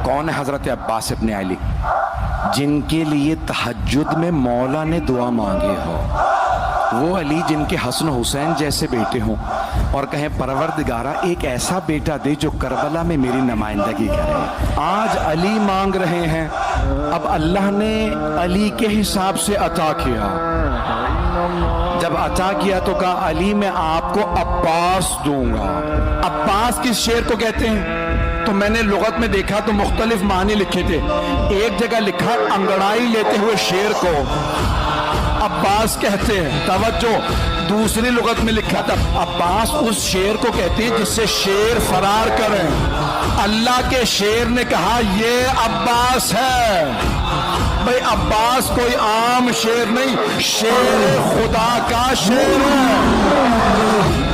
کون ہے حضرت عباس ابن علی؟ جن کے لیے تہجد میں مولا نے دعا مانگی ہو، وہ علی جن کے حسن حسین جیسے بیٹے ہوں اور کہیں پروردگارہ ایک ایسا بیٹا دے جو کربلا میں میری نمائندگی کرے۔ آج علی مانگ رہے ہیں، اب اللہ نے علی کے حساب سے عطا کیا۔ جب عطا کیا تو کہا علی میں آپ کو عباس دوں گا۔ عباس کس شعر کو کہتے ہیں؟ تو میں نے لغت میں دیکھا تو مختلف معنی لکھے تھے۔ ایک جگہ لکھا انگڑائی لیتے ہوئے شیر کو عباس کہتے ہیں، توجہ۔ دوسری لغت میں لکھا تھا عباس اس شیر کو کہتے ہیں جس سے شیر فرار کریں۔ اللہ کے شیر نے کہا یہ عباس ہے۔ بھئی عباس کوئی عام شیر نہیں، شیر خدا کا شیر ہے۔